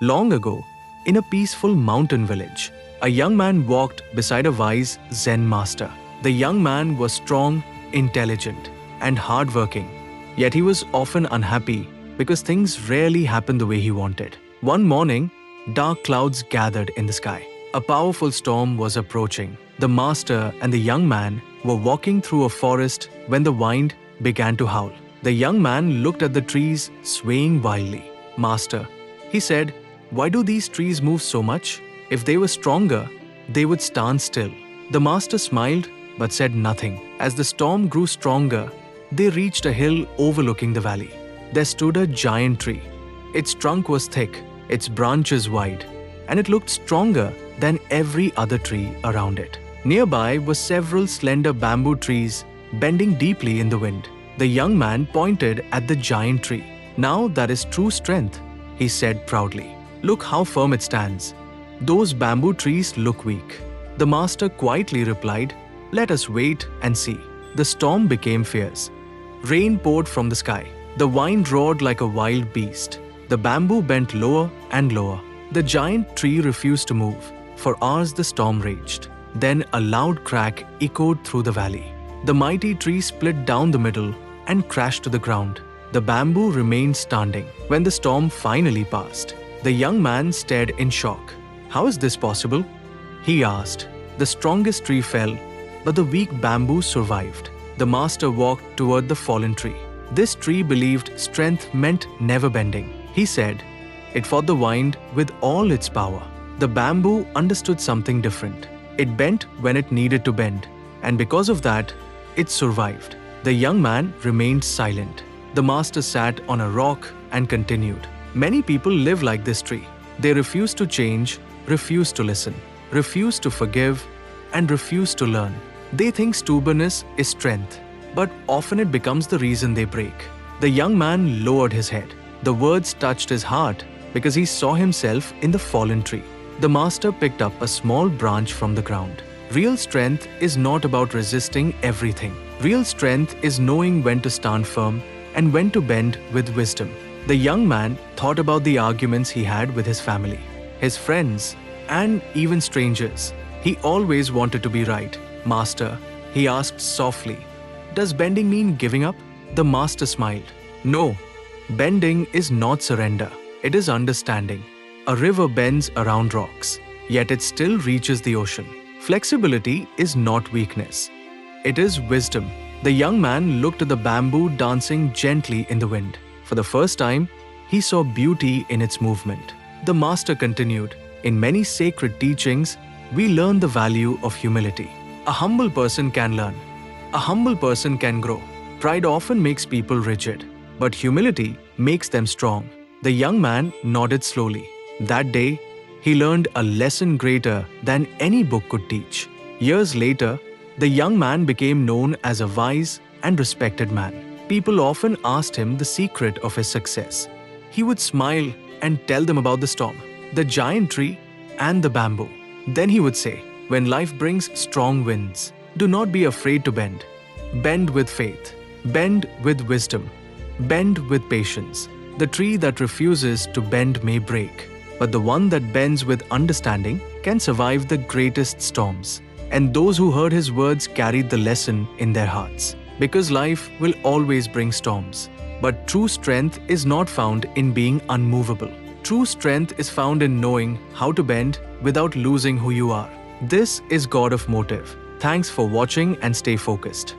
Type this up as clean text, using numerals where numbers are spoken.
Long ago, in a peaceful mountain village, a young man walked beside a wise Zen master. The young man was strong, intelligent, and hardworking, yet he was often unhappy because things rarely happened the way he wanted. One morning, dark clouds gathered in the sky. A powerful storm was approaching. The master and the young man were walking through a forest when the wind began to howl. The young man looked at the trees swaying wildly. "Master," he said, "why do these trees move so much? If they were stronger, they would stand still." The master smiled but said nothing. As the storm grew stronger, they reached a hill overlooking the valley. There stood a giant tree. Its trunk was thick, its branches wide, and it looked stronger than every other tree around it. Nearby were several slender bamboo trees bending deeply in the wind. The young man pointed at the giant tree. "Now that is true strength," he said proudly. "Look how firm it stands. Those bamboo trees look weak." The master quietly replied, "Let us wait and see." The storm became fierce. Rain poured from the sky. The wind roared like a wild beast. The bamboo bent lower and lower. The giant tree refused to move. For hours the storm raged. Then a loud crack echoed through the valley. The mighty tree split down the middle and crashed to the ground. The bamboo remained standing. When the storm finally passed, the young man stared in shock. "How is this possible?" he asked. "The strongest tree fell, but the weak bamboo survived." The master walked toward the fallen tree. This tree believed strength meant never bending. He said, "It fought the wind with all its power." The bamboo understood something different. It bent when it needed to bend, and because of that, it survived. The young man remained silent. The master sat on a rock and continued, "Many people live like this tree. They refuse to change, refuse to listen, refuse to forgive, and refuse to learn. They think stubbornness is strength, but often it becomes the reason they break." The young man lowered his head. The words touched his heart because he saw himself in the fallen tree. The master picked up a small branch from the ground. Real strength is not about resisting everything. Real strength is knowing when to stand firm and when to bend with wisdom. The young man thought about the arguments he had with his family, his friends, and even strangers. He always wanted to be right. "Master," he asked softly, "does bending mean giving up?" The master smiled. "No, bending is not surrender. It is understanding. A river bends around rocks, yet it still reaches the ocean. Flexibility is not weakness. It is wisdom." The young man looked at the bamboo dancing gently in the wind. For the first time, he saw beauty in its movement. The master continued, "In many sacred teachings, we learn the value of humility. A humble person can learn. A humble person can grow. Pride often makes people rigid, but humility makes them strong." The young man nodded slowly. That day, he learned a lesson greater than any book could teach. Years later, the young man became known as a wise and respected man. People often asked him the secret of his success. He would smile and tell them about the storm, the giant tree, and the bamboo. Then he would say, "When life brings strong winds, do not be afraid to bend. Bend with faith. Bend with wisdom. Bend with patience. The tree that refuses to bend may break, but the one that bends with understanding can survive the greatest storms." And those who heard his words carried the lesson in their hearts. Because life will always bring storms. But true strength is not found in being unmovable. True strength is found in knowing how to bend without losing who you are. This is God of Motive. Thanks for watching and stay focused.